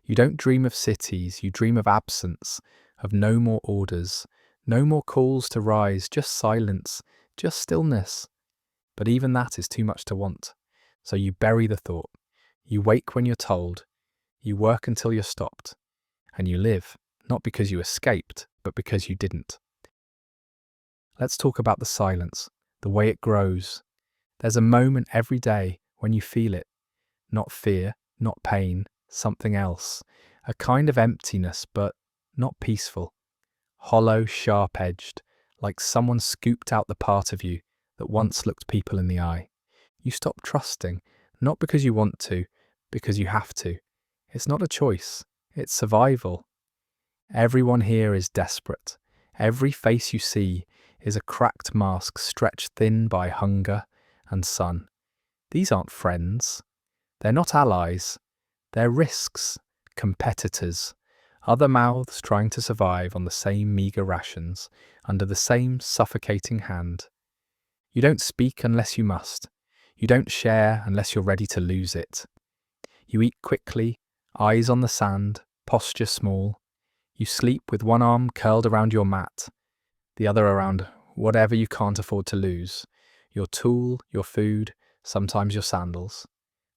You don't dream of cities, you dream of absence, of no more orders, no more calls to rise, just silence, just stillness. But even that is too much to want. So you bury the thought. You wake when you're told. You work until you're stopped. And you live, not because you escaped, but because you didn't. Let's talk about the silence, the way it grows. There's a moment every day when you feel it. Not fear, not pain, something else. A kind of emptiness, but not peaceful. Hollow, sharp-edged, like someone scooped out the part of you that once looked people in the eye. You stop trusting, not because you want to, because you have to. It's not a choice, it's survival. Everyone here is desperate. Every face you see is a cracked mask stretched thin by hunger and sun. These aren't friends. They're not allies. They're risks, competitors, other mouths trying to survive on the same meagre rations, under the same suffocating hand. You don't speak unless you must. You don't share unless you're ready to lose it. You eat quickly, eyes on the sand, posture small. You sleep with one arm curled around your mat, the other around whatever you can't afford to lose, your tool, your food, sometimes your sandals.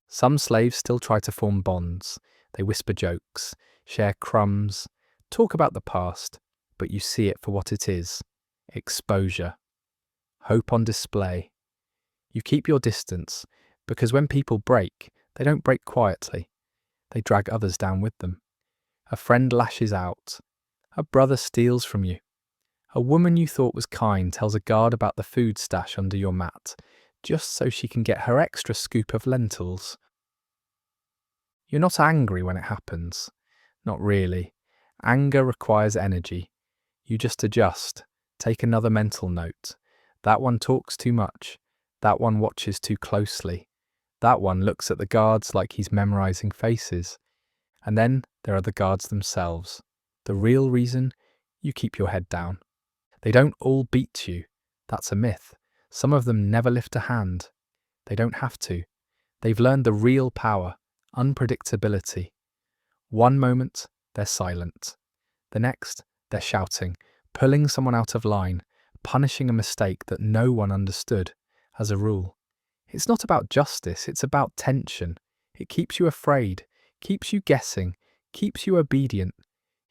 Some slaves still try to form bonds. They whisper jokes, share crumbs, talk about the past, but you see it for what it is, exposure. Hope on display. You keep your distance, because when people break, they don't break quietly. They drag others down with them. A friend lashes out. A brother steals from you. A woman you thought was kind tells a guard about the food stash under your mat, just so she can get her extra scoop of lentils. You're not angry when it happens. Not really. Anger requires energy. You just adjust. Take another mental note. That one talks too much. That one watches too closely. That one looks at the guards like he's memorizing faces. And then there are the guards themselves. The real reason you keep your head down. They don't all beat you. That's a myth. Some of them never lift a hand. They don't have to. They've learned the real power, unpredictability. One moment, they're silent. The next, they're shouting, pulling someone out of line, punishing a mistake that no one understood, as a rule. It's not about justice, it's about tension. It keeps you afraid, keeps you guessing, keeps you obedient.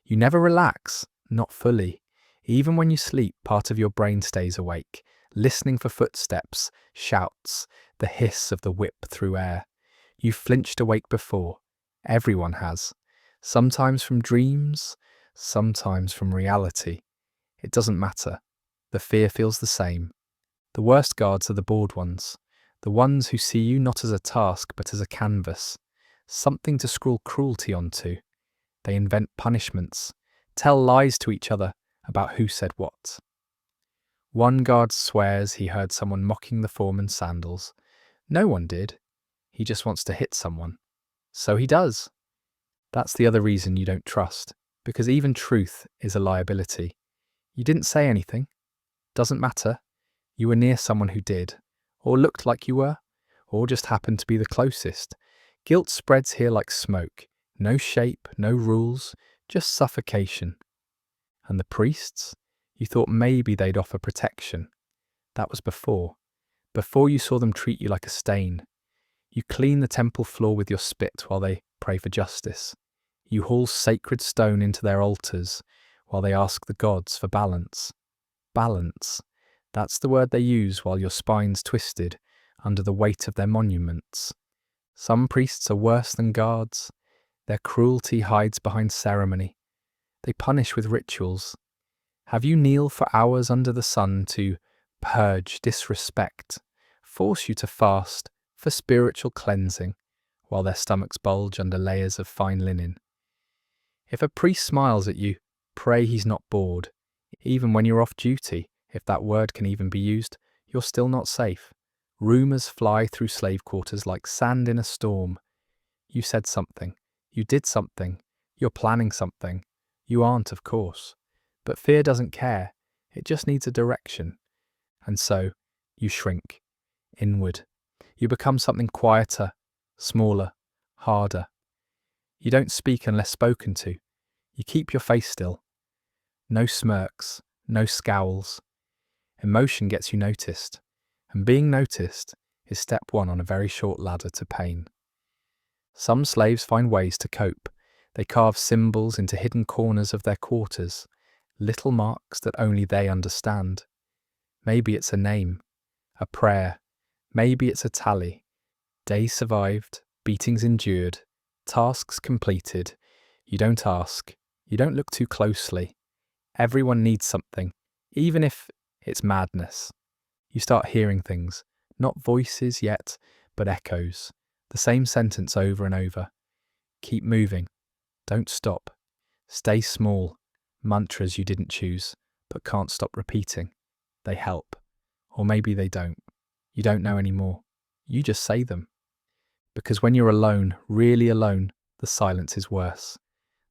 You never relax, not fully. Even when you sleep, part of your brain stays awake, listening for footsteps, shouts, the hiss of the whip through air. You've flinched awake before. Everyone has. Sometimes from dreams, sometimes from reality. It doesn't matter. The fear feels the same. The worst guards are the bored ones. The ones who see you not as a task but as a canvas. Something to scrawl cruelty onto. They invent punishments. Tell lies to each other about who said what. One guard swears he heard someone mocking the foreman's sandals. No one did. He just wants to hit someone. So he does. That's the other reason you don't trust, because even truth is a liability. You didn't say anything. Doesn't matter. You were near someone who did, or looked like you were, or just happened to be the closest. Guilt spreads here like smoke. No shape, no rules, just suffocation. And the priests? You thought maybe they'd offer protection. That was before you saw them treat you like a stain. You clean the temple floor with your spit while they pray for justice. You haul sacred stone into their altars while they ask the gods for balance. Balance. That's the word they use while your spine's twisted under the weight of their monuments. Some priests are worse than guards. Their cruelty hides behind ceremony. They punish with rituals. Have you kneel for hours under the sun to purge disrespect, force you to fast for spiritual cleansing, while their stomachs bulge under layers of fine linen? If a priest smiles at you, pray he's not bored. Even when you're off duty, if that word can even be used, you're still not safe. Rumours fly through slave quarters like sand in a storm. You said something. You did something. You're planning something. You aren't, of course. But fear doesn't care. It just needs a direction. And so, you shrink. Inward. You become something quieter, smaller, harder. You don't speak unless spoken to. You keep your face still. No smirks, no scowls. Emotion gets you noticed. And being noticed is step one on a very short ladder to pain. Some slaves find ways to cope. They carve symbols into hidden corners of their quarters, little marks that only they understand. Maybe it's a name, a prayer, maybe it's a tally. Days survived, beatings endured, tasks completed. You don't ask, you don't look too closely. Everyone needs something, even if it's madness. You start hearing things, not voices yet, but echoes. The same sentence over and over. Keep moving. Don't stop. Stay small. Mantras you didn't choose, but can't stop repeating. They help. Or maybe they don't. You don't know anymore. You just say them. Because when you're alone, really alone, the silence is worse.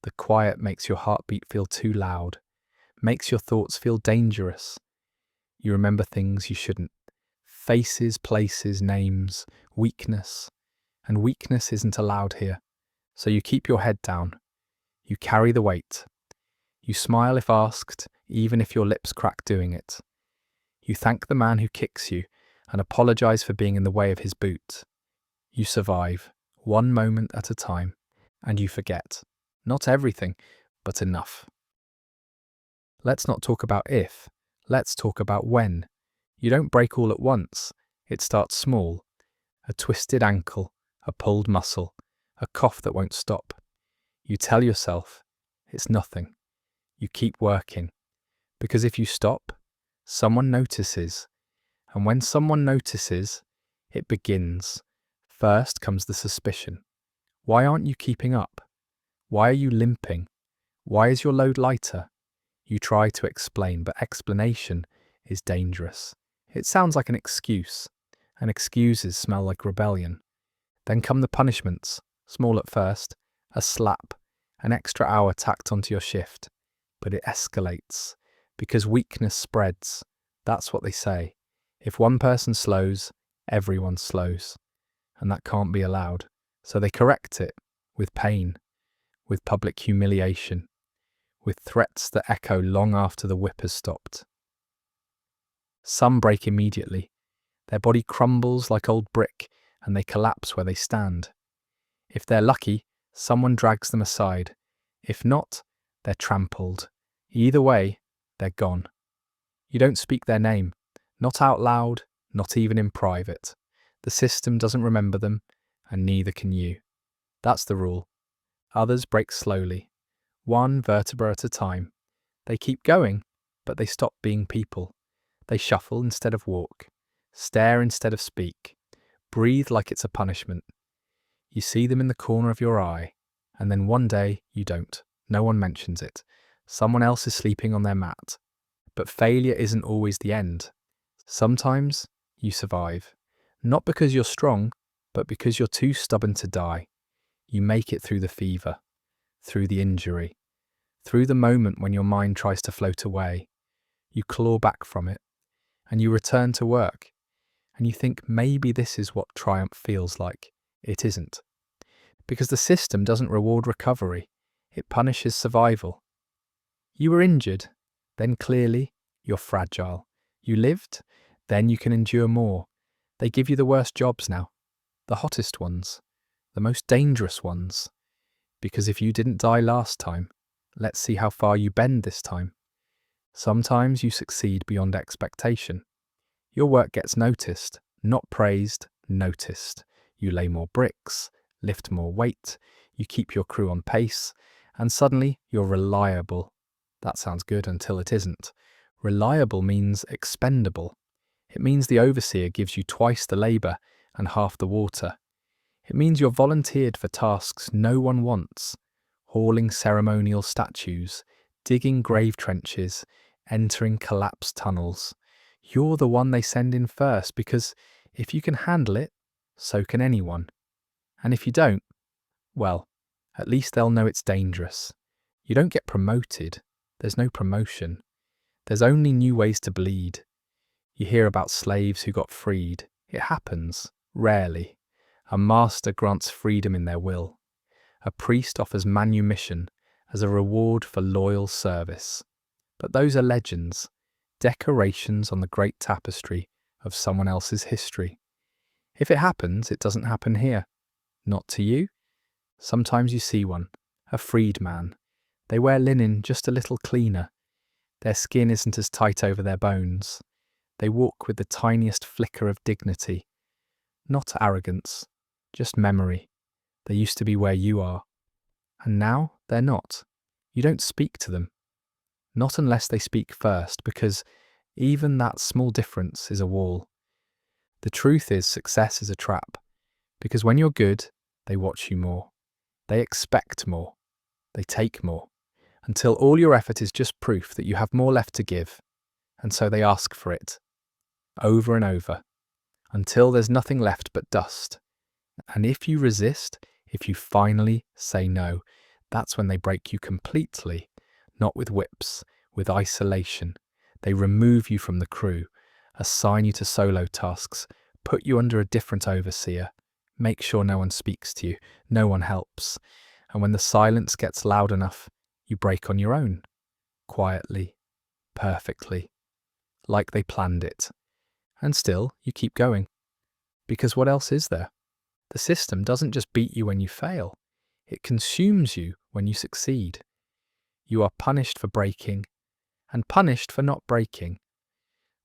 The quiet makes your heartbeat feel too loud, makes your thoughts feel dangerous. You remember things you shouldn't. Faces, places, names, weakness. And weakness isn't allowed here. So you keep your head down. You carry the weight. You smile if asked, even if your lips crack doing it. You thank the man who kicks you and apologize for being in the way of his boot. You survive, one moment at a time, and you forget. Not everything, but enough. Let's not talk about if, let's talk about when. You don't break all at once. It starts small. A twisted ankle, a pulled muscle, a cough that won't stop. You tell yourself, it's nothing. You keep working. Because if you stop, someone notices. And when someone notices, it begins. First comes the suspicion. Why aren't you keeping up? Why are you limping? Why is your load lighter? You try to explain, but explanation is dangerous. It sounds like an excuse, and excuses smell like rebellion. Then come the punishments, small at first, a slap, an extra hour tacked onto your shift. But it escalates, because weakness spreads. That's what they say. If one person slows, everyone slows. And that can't be allowed. So they correct it with pain, with public humiliation, with threats that echo long after the whip has stopped. Some break immediately. Their body crumbles like old brick and they collapse where they stand. If they're lucky, someone drags them aside. If not, they're trampled. Either way, they're gone. You don't speak their name, not out loud, not even in private. The system doesn't remember them, and neither can you. That's the rule. Others break slowly, one vertebra at a time. They keep going, but they stop being people. They shuffle instead of walk, stare instead of speak, breathe like it's a punishment. You see them in the corner of your eye, and then one day you don't. No one mentions it. Someone else is sleeping on their mat. But failure isn't always the end. Sometimes you survive, not because you're strong, but because you're too stubborn to die. You make it through the fever, through the injury, through the moment when your mind tries to float away. You claw back from it, and you return to work, and you think maybe this is what triumph feels like. It isn't. Because the system doesn't reward recovery, it punishes survival. You were injured, then clearly you're fragile. You lived, then you can endure more. They give you the worst jobs now, the hottest ones, the most dangerous ones. Because if you didn't die last time, let's see how far you bend this time. Sometimes you succeed beyond expectation. Your work gets noticed, not praised, noticed. You lay more bricks, lift more weight, you keep your crew on pace, and suddenly you're reliable. That sounds good until it isn't. Reliable means expendable. It means the overseer gives you twice the labour and half the water. It means you're volunteered for tasks no one wants, hauling ceremonial statues, digging grave trenches, entering collapsed tunnels. You're the one they send in first because if you can handle it, so can anyone. And if you don't, well, at least they'll know it's dangerous. You don't get promoted. There's no promotion. There's only new ways to bleed. You hear about slaves who got freed. It happens, rarely. A master grants freedom in their will. A priest offers manumission as a reward for loyal service. But those are legends, decorations on the great tapestry of someone else's history. If it happens, it doesn't happen here. Not to you. Sometimes you see one, a freed man. They wear linen just a little cleaner. Their skin isn't as tight over their bones. They walk with the tiniest flicker of dignity. Not arrogance, just memory. They used to be where you are. And now they're not. You don't speak to them. Not unless they speak first, because even that small difference is a wall. The truth is success is a trap, because when you're good, they watch you more. They expect more. They take more, until all your effort is just proof that you have more left to give, and so they ask for it, over and over, until there's nothing left but dust. And if you resist, if you finally say no, that's when they break you completely, not with whips, with isolation. They remove you from the crew, assign you to solo tasks, put you under a different overseer, make sure no one speaks to you, no one helps. And when the silence gets loud enough, you break on your own, quietly, perfectly, like they planned it. And still, you keep going. Because what else is there? The system doesn't just beat you when you fail. It consumes you when you succeed. You are punished for breaking, and punished for not breaking.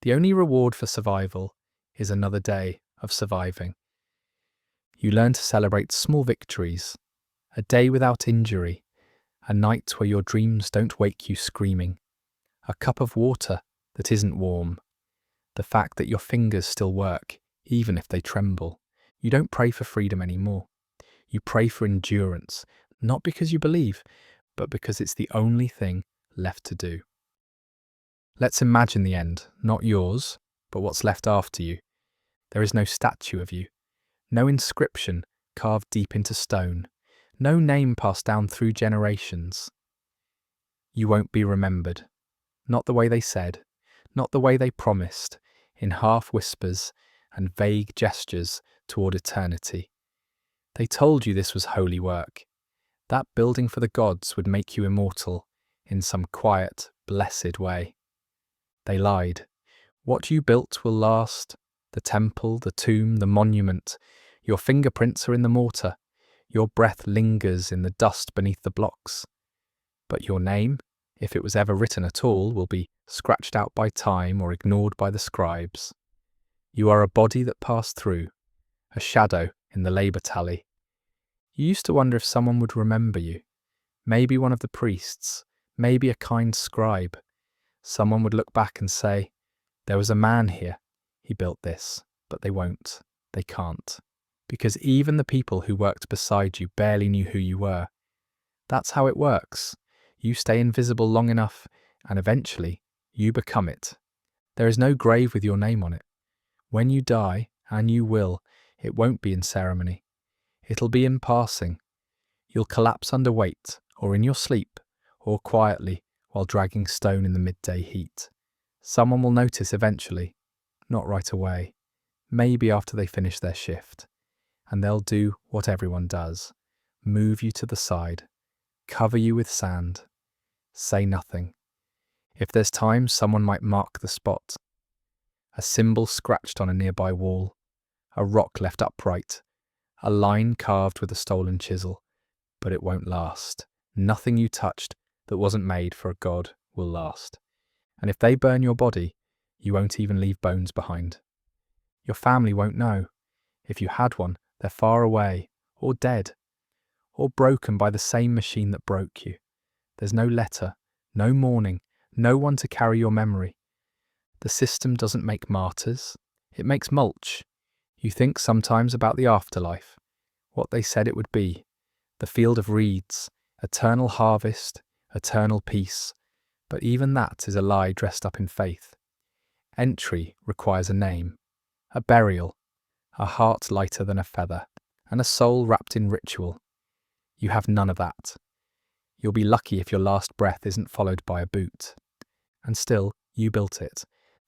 The only reward for survival is another day of surviving. You learn to celebrate small victories, a day without injury, a night where your dreams don't wake you screaming, a cup of water that isn't warm, the fact that your fingers still work, even if they tremble. You don't pray for freedom anymore. You pray for endurance, not because you believe, but because it's the only thing left to do. Let's imagine the end, not yours, but what's left after you. There is no statue of you, no inscription carved deep into stone, no name passed down through generations. You won't be remembered, not the way they said, not the way they promised, in half whispers and vague gestures toward eternity. They told you this was holy work. That building for the gods would make you immortal in some quiet, blessed way. They lied. What you built will last. The temple, the tomb, the monument. Your fingerprints are in the mortar. Your breath lingers in the dust beneath the blocks. But your name, if it was ever written at all, will be scratched out by time or ignored by the scribes. You are a body that passed through, a shadow in the labour tally. You used to wonder if someone would remember you. Maybe one of the priests, maybe a kind scribe. Someone would look back and say, there was a man here, he built this, but they won't, they can't. Because even the people who worked beside you barely knew who you were. That's how it works. You stay invisible long enough, and eventually, you become it. There is no grave with your name on it. When you die, and you will, it won't be in ceremony. It'll be in passing. You'll collapse under weight, or in your sleep, or quietly, while dragging stone in the midday heat. Someone will notice eventually, not right away, maybe after they finish their shift. And they'll do what everyone does, move you to the side, cover you with sand, say nothing. If there's time, someone might mark the spot. A symbol scratched on a nearby wall, a rock left upright, a line carved with a stolen chisel. But it won't last. Nothing you touched that wasn't made for a god will last. And if they burn your body, you won't even leave bones behind. Your family won't know. If you had one, they're far away, or dead, or broken by the same machine that broke you. There's no letter, no mourning, no one to carry your memory. The system doesn't make martyrs, it makes mulch. You think sometimes about the afterlife, what they said it would be, the field of reeds, eternal harvest, eternal peace. But even that is a lie dressed up in faith. Entry requires a name, a burial, a heart lighter than a feather, and a soul wrapped in ritual. You have none of that. You'll be lucky if your last breath isn't followed by a boot. And still, you built it.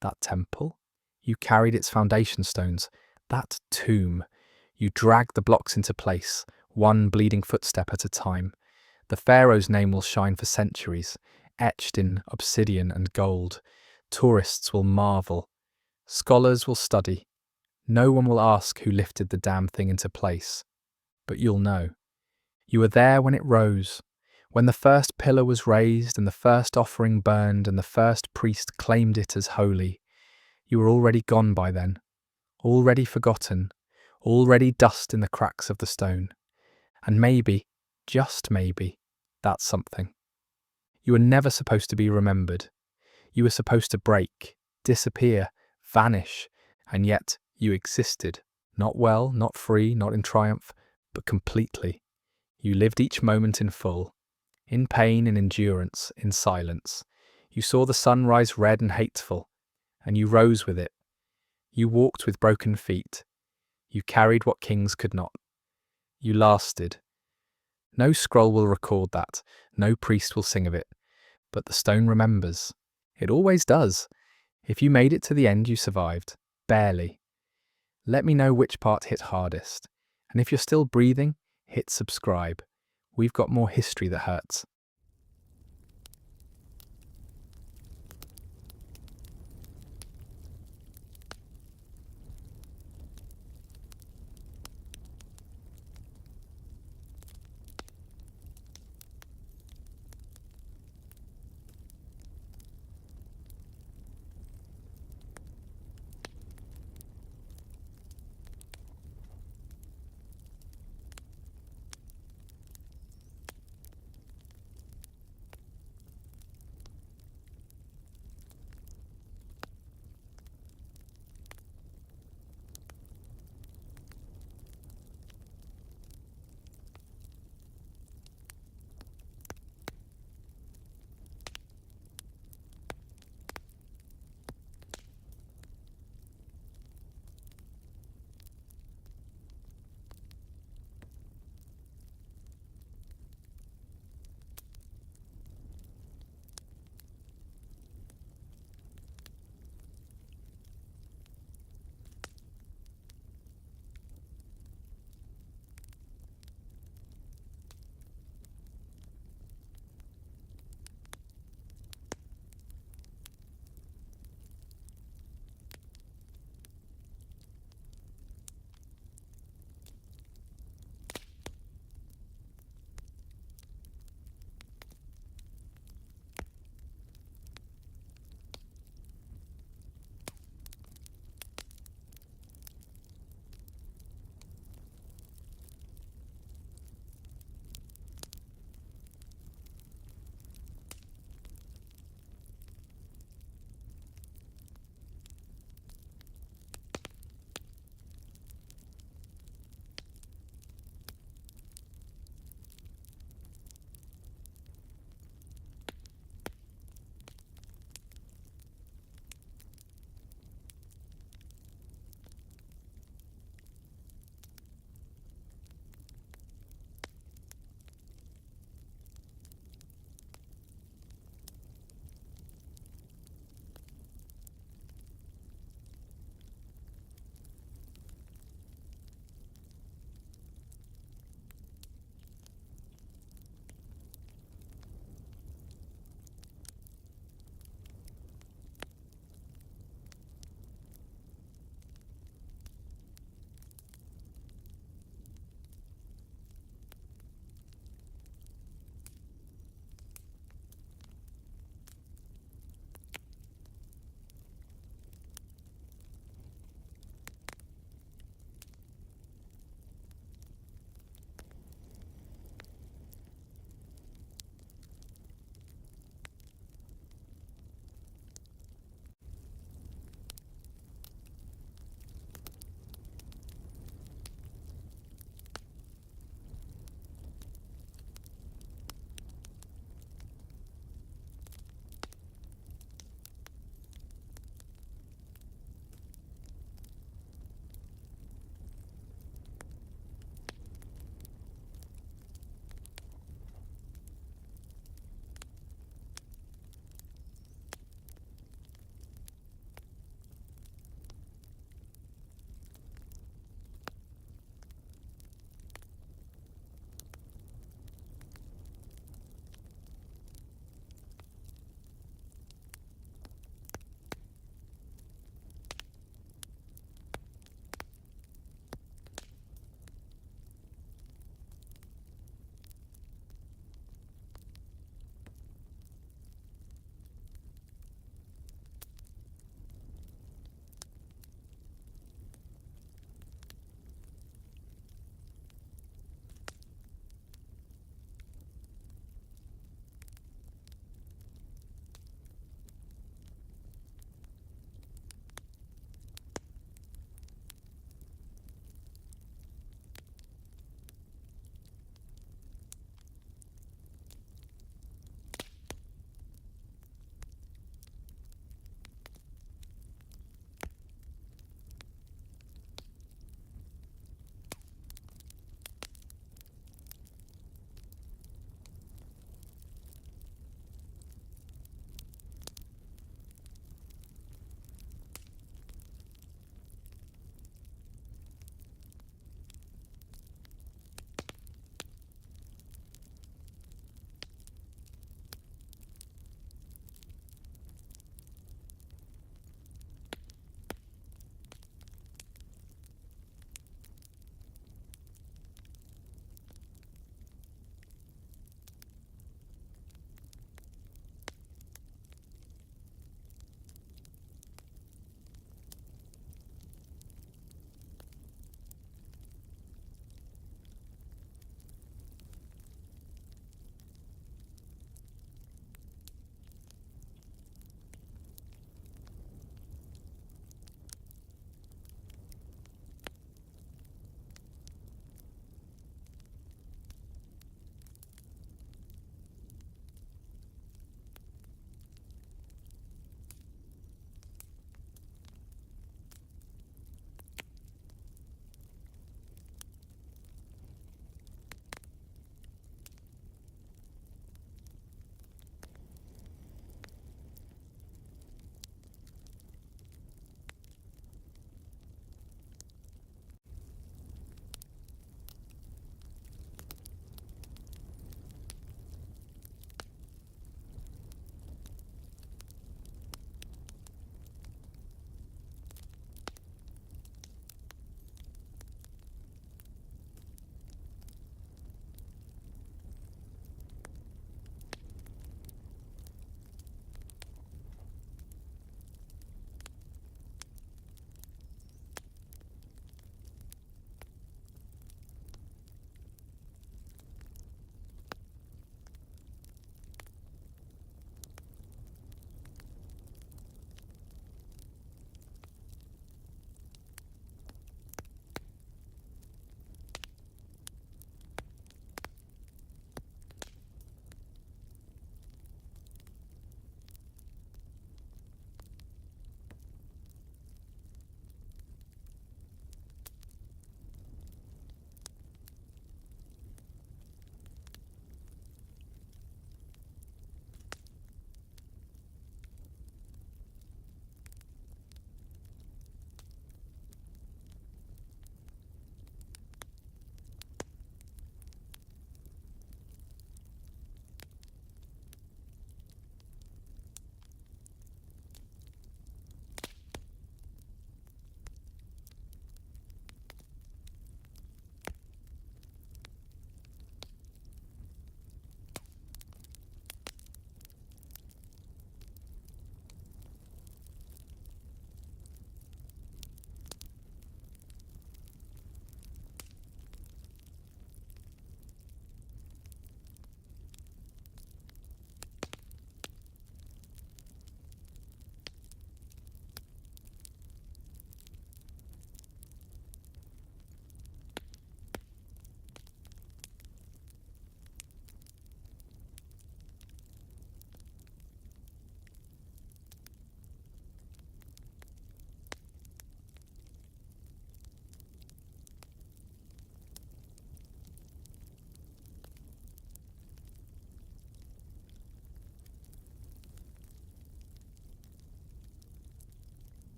That temple, you carried its foundation stones. That tomb, you dragged the blocks into place, one bleeding footstep at a time. The pharaoh's name will shine for centuries, etched in obsidian and gold. Tourists will marvel. Scholars will study. No one will ask who lifted the damn thing into place. But you'll know. You were there when it rose, when the first pillar was raised and the first offering burned and the first priest claimed it as holy. You were already gone by then, already forgotten, already dust in the cracks of the stone. And maybe, just maybe, that's something. You were never supposed to be remembered. You were supposed to break, disappear, vanish, and yet you existed. Not well, not free, not in triumph, but completely. You lived each moment in full, in pain, in endurance, in silence. You saw the sun rise red and hateful, and you rose with it. You walked with broken feet. You carried what kings could not. You lasted. No scroll will record that, no priest will sing of it, but the stone remembers. It always does. If you made it to the end, you survived. Barely. Let me know which part hit hardest. And if you're still breathing, hit subscribe. We've got more history that hurts.